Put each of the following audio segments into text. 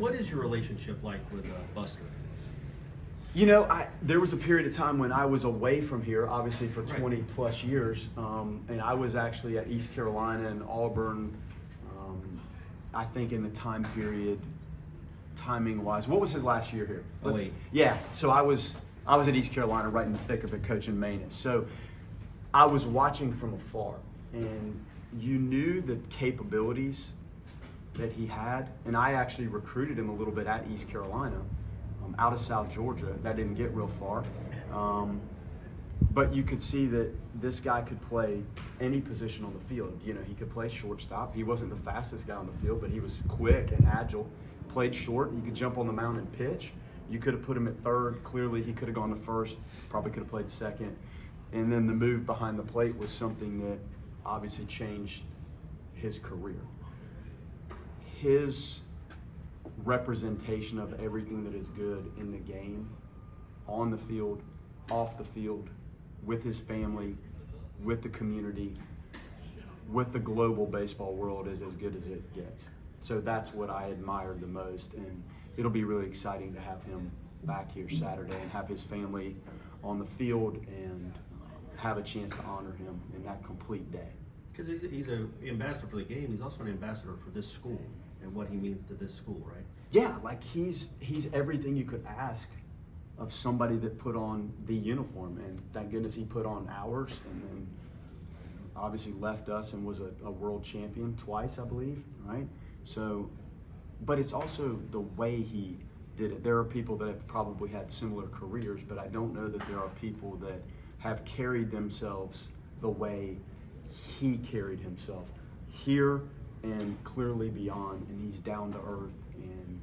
What is your relationship like with Buster? You know, there was a period of time when I was away from here, obviously for 20 plus years, and I was actually at East Carolina and Auburn, I think in the time period, timing-wise. What was his last year here? Yeah, so I was at East Carolina right in the thick of it, coaching Manus. So I was watching from afar, and you knew the capabilities that he had, and I actually recruited him a little bit at East Carolina, out of South Georgia. That didn't get real far, but you could see that this guy could play any position on the field. You know, he could play shortstop. He wasn't the fastest guy on the field, but he was quick and agile. Played short. He could jump on the mound and pitch. You could have put him at third. Clearly, he could have gone to first. Probably could have played second. And then the move behind the plate was something that obviously changed his career. His representation of everything that is good in the game, on the field, off the field, with his family, with the community, with the global baseball world is as good as it gets. So that's what I admired the most, and it'll be really exciting to have him back here Saturday and have his family on the field and have a chance to honor him in that complete day. Because he's an ambassador for the game. He's also an ambassador for this school and what he means to this school, right? Yeah, like he's everything you could ask of somebody that put on the uniform, and thank goodness he put on ours, and then obviously left us and was a world champion twice, I believe, right? So, but it's also the way he did it. There are people that have probably had similar careers, but I don't know that there are people that have carried themselves the way he carried himself here and clearly beyond, and he's down to earth, and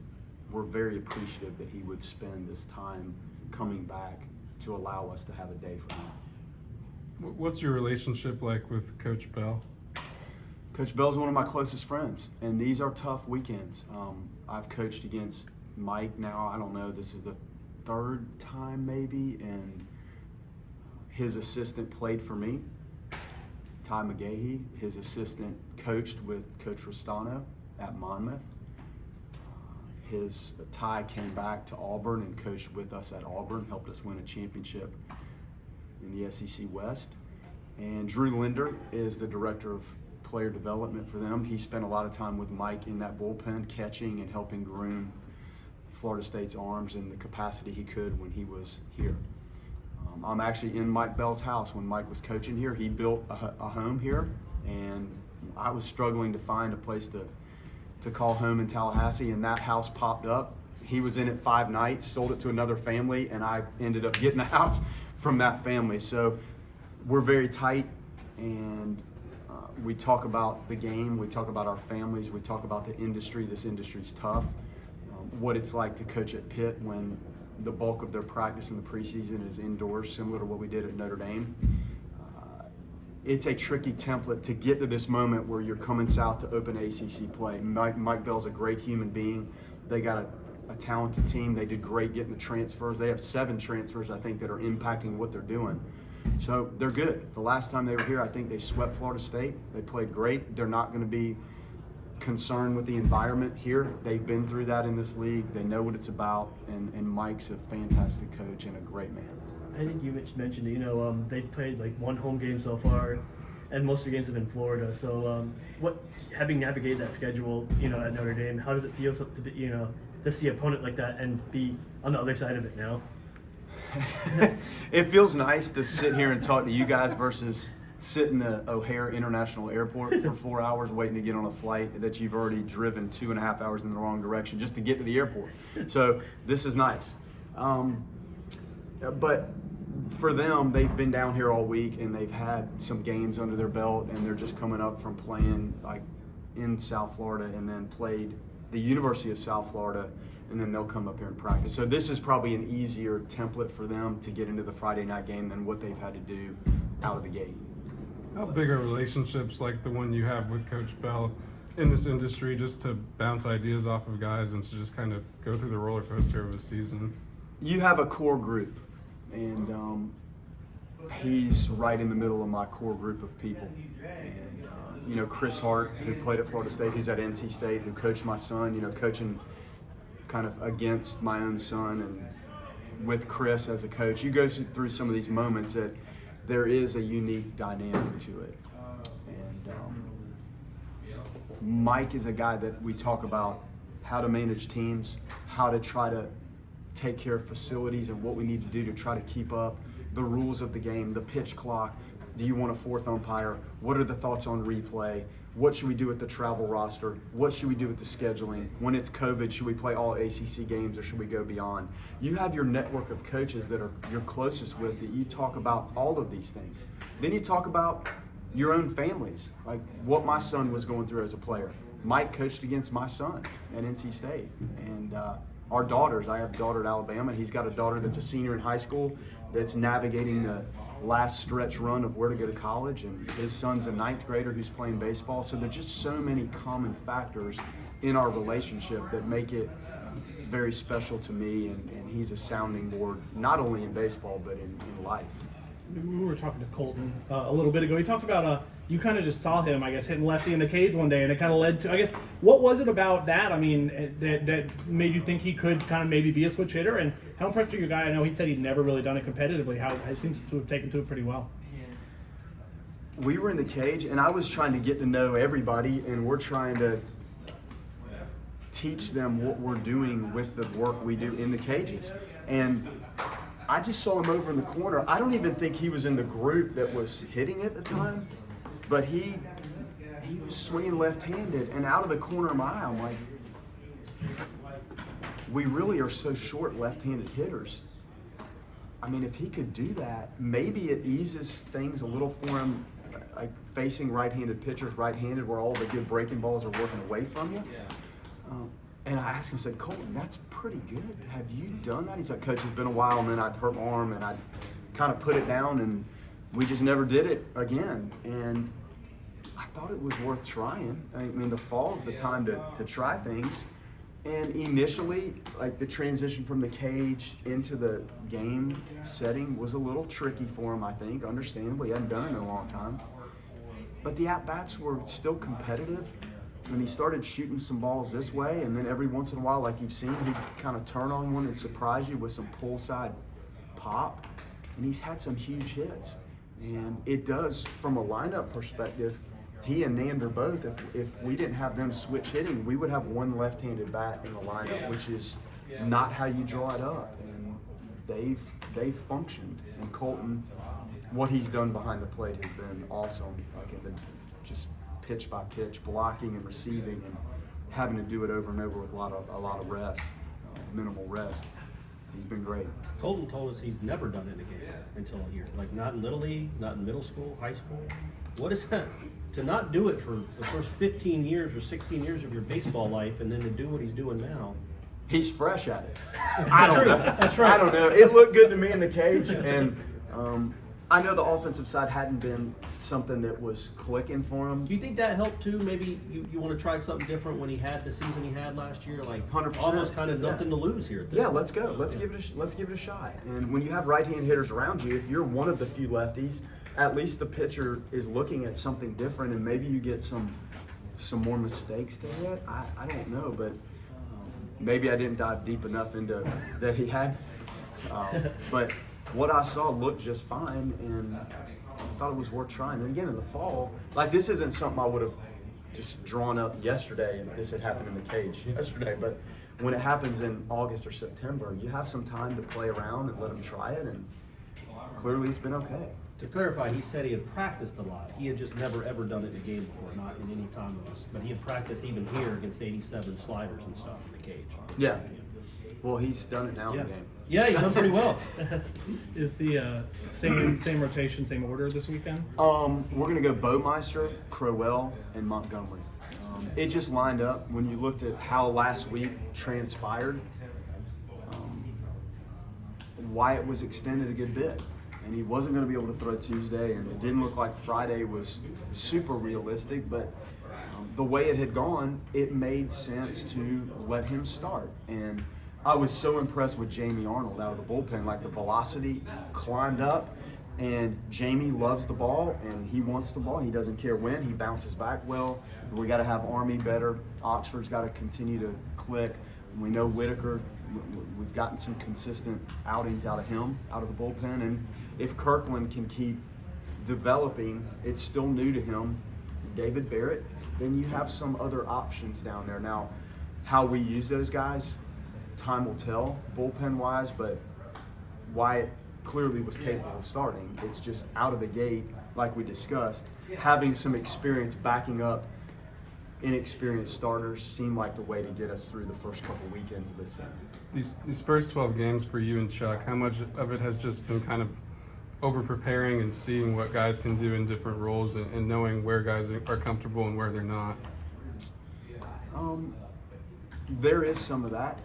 we're very appreciative that he would spend this time coming back to allow us to have a day for him. What's your relationship like with Coach Bell? Coach Bell's one of my closest friends, and these are tough weekends. I've coached against Mike now, I don't know, this is the third time maybe, and his assistant played for me, Ty McGahee. His assistant coached with Coach Restano at Monmouth. Ty came back to Auburn and coached with us at Auburn, helped us win a championship in the SEC West. And Drew Linder is the director of player development for them. He spent a lot of time with Mike in that bullpen, catching and helping groom Florida State's arms in the capacity he could when he was here. I'm actually in Mike Bell's house when Mike was coaching here. He built a home here, and I was struggling to find a place to call home in Tallahassee, and that house popped up. He was in it 5 nights, sold it to another family, and I ended up getting the house from that family. So we're very tight, and we talk about the game, we talk about our families, we talk about the industry. This industry's tough. What it's like to coach at Pitt when the bulk of their practice in the preseason is indoors, similar to what we did at Notre Dame. It's a tricky template to get to this moment where you're coming south to open ACC play. Mike Bell's a great human being. They got a talented team. They did great getting the transfers. They have 7 transfers, I think, that are impacting what they're doing. So they're good. The last time they were here, I think they swept Florida State. They played great. They're not going to be concerned with the environment here. They've been through that in this league. They know what it's about, and Mike's a fantastic coach and a great man. I think you mentioned, they've played like 1 home game so far, and most of the games have been in Florida. So, having navigated that schedule, at Notre Dame, how does it feel to be, to see an opponent like that and be on the other side of it now? It feels nice to sit here and talk to you guys versus sit in the O'Hare International Airport for 4 hours waiting to get on a flight that you've already driven 2.5 hours in the wrong direction just to get to the airport. So this is nice. But for them, they've been down here all week and they've had some games under their belt, and they're just coming up from playing like in South Florida and then played the University of South Florida, and then they'll come up here and practice. So this is probably an easier template for them to get into the Friday night game than what they've had to do out of the gate. How big are relationships like the one you have with Coach Bell in this industry, just to bounce ideas off of guys and to just kind of go through the roller coaster of a season? You have a core group, and he's right in the middle of my core group of people. And Chris Hart, who played at Florida State, who's at NC State, who coached my son, coaching kind of against my own son and with Chris as a coach. You go through some of these moments that there is a unique dynamic to it. And Mike is a guy that we talk about how to manage teams, how to try to take care of facilities and what we need to do to try to keep up the rules of the game, the pitch clock. Do you want a fourth umpire? What are the thoughts on replay? What should we do with the travel roster? What should we do with the scheduling? When it's COVID, should we play all ACC games or should we go beyond? You have your network of coaches that are you're closest with that you talk about all of these things. Then you talk about your own families, like what my son was going through as a player. Mike coached against my son at NC State. And our daughters, I have a daughter at Alabama. He's got a daughter that's a senior in high school that's navigating the last stretch run of where to go to college, and his son's a 9th grader who's playing baseball. So there's just so many common factors in our relationship that make it very special to me, and he's a sounding board, not only in baseball, but in life. We were talking to Colton a little bit ago. He talked about you kind of just saw him, I guess, hitting lefty in the cage one day, and it kind of led to, I guess, what was it about that? I mean, that made you think he could kind of maybe be a switch hitter? And how impressed are you guy? I know he said he'd never really done it competitively. How he seems to have taken to it pretty well. We were in the cage, and I was trying to get to know everybody, and we're trying to teach them what we're doing with the work we do in the cages. And I just saw him over in the corner. I don't even think he was in the group that was hitting at the time, but he was swinging left-handed, and out of the corner of my eye, I'm like, we really are so short left-handed hitters. I mean, if he could do that, maybe it eases things a little for him, like facing right-handed pitchers right-handed where all the good breaking balls are working away from you. And I asked him, I said, Colton, that's pretty good. Have you done that? He's like, Coach, it's been a while. And then I'd hurt my arm and I'd kind of put it down, and we just never did it again. And I thought it was worth trying. I mean, the fall's the time to try things. And initially, like the transition from the cage into the game setting was a little tricky for him, I think, understandably. He hadn't done it in a long time. But the at-bats were still competitive. When he started shooting some balls this way, and then every once in a while, like you've seen, he'd kind of turn on one and surprise you with some pull side pop. And he's had some huge hits. And it does, from a lineup perspective, he and Nander both, if we didn't have them switch hitting, we would have one left-handed bat in the lineup, which is not how you draw it up. And they've functioned. And Colton, what he's done behind the plate has been awesome. Like just pitch by pitch, blocking and receiving, and having to do it over and over with a lot of rest, minimal rest. He's been great. Colton told us he's never done it in a game until here. Like not in Little League, not in middle school, high school. What is that? To not do it for the first 15 years or 16 years of your baseball life, and then to do what he's doing now. He's fresh at it. I don't know. That's right. I don't know. It looked good to me in the cage, and I know the offensive side hadn't been something that was clicking for him. Do you think that helped too? Maybe you want to try something different when he had the season he had last year, like 100%. almost kind of nothing to lose here. At this Yeah, point. let's go. Let's give it a shot. And when you have right-hand hitters around you, if you're one of the few lefties, at least the pitcher is looking at something different, and maybe you get some more mistakes to hit. I don't know, but maybe I didn't dive deep enough into that he had. But what I saw looked just fine, and I thought it was worth trying. And again, in the fall, like this isn't something I would have just drawn up yesterday, and this had happened in the cage yesterday. But when it happens in August or September, you have some time to play around and let them try it, and clearly it's been okay. To clarify, he said he had practiced a lot. He had just never ever done it in a game before, not in any time of us. But he had practiced even here against 87 sliders and stuff in the cage. Yeah. Well, he's done it now in the game. Yeah, he's done pretty well. Is the same rotation, same order this weekend? We're gonna go Bowmeister, Crowell, and Montgomery. It just lined up when you looked at how last week transpired. Wyatt was extended a good bit, and he wasn't going to be able to throw Tuesday, and it didn't look like Friday was super realistic, but the way it had gone, it made sense to let him start. And I was so impressed with Jamie Arnold out of the bullpen. Like the velocity climbed up, and Jamie loves the ball, and he wants the ball. He doesn't care when. He bounces back well. We got to have Army better. Oxford's got to continue to click. We know Whitaker, we've gotten some consistent outings out of him, out of the bullpen, and if Kirkland can keep developing, it's still new to him, David Barrett, then you have some other options down there. Now, how we use those guys, time will tell, bullpen-wise, but Wyatt clearly was capable of starting. It's just out of the gate, like we discussed, having some experience backing up inexperienced starters seemed like the way to get us through the first couple weekends of this thing. These first 12 games for you and Chuck, how much of it has just been kind of over preparing and seeing what guys can do in different roles and knowing where guys are comfortable and where they're not? There is some of that.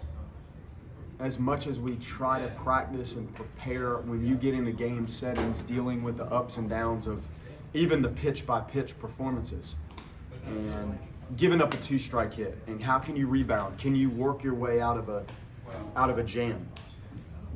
As much as we try to practice and prepare, when you get into game settings, dealing with the ups and downs of even the pitch-by-pitch performances, and giving up a 2-strike hit, and how can you rebound? Can you work your way out of a jam?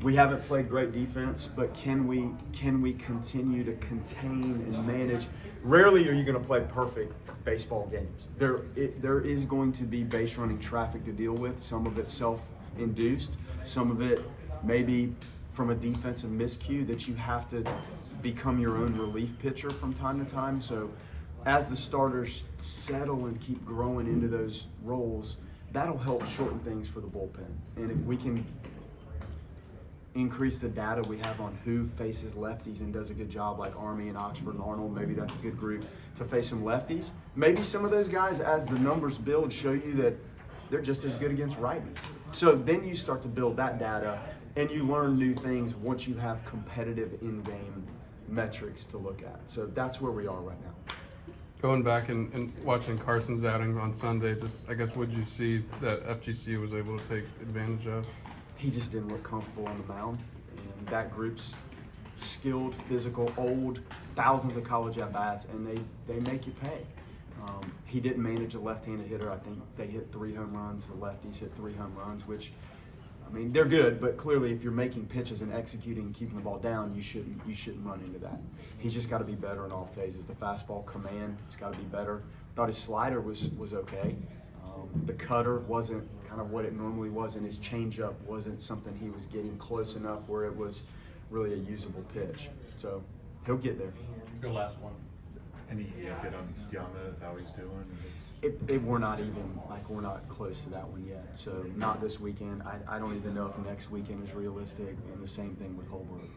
We haven't played great defense, but can we continue to contain and manage? Rarely are you going to play perfect baseball games. There is going to be base running traffic to deal with. Some of it self-induced, some of it maybe from a defensive miscue that you have to become your own relief pitcher from time to time. So as the starters settle and keep growing into those roles, that'll help shorten things for the bullpen. And if we can increase the data we have on who faces lefties and does a good job, like Army and Oxford and Arnold, maybe that's a good group to face some lefties. Maybe some of those guys, as the numbers build, show you that they're just as good against righties. So then you start to build that data and you learn new things once you have competitive in-game metrics to look at. So that's where we are right now. Going back and watching Carson's outing on Sunday, just I guess what did you see that FGC was able to take advantage of? He just didn't look comfortable on the mound, and that group's skilled, physical, old, thousands of college at-bats, and they make you pay. He didn't manage a left-handed hitter. I think they hit 3 home runs. The lefties hit 3 home runs, which, I mean, they're good, but clearly if you're making pitches and executing and keeping the ball down, you shouldn't run into that. He's just got to be better in all phases. The fastball command, he's got to be better. Thought his slider was okay. The cutter wasn't kind of what it normally was, and his changeup wasn't something he was getting close enough where it was really a usable pitch. So he'll get there. Let's go last one. Any update on Diamez, how he's doing? We're not close to that one yet. So not this weekend. I don't even know if next weekend is realistic, and the same thing with Holbrook.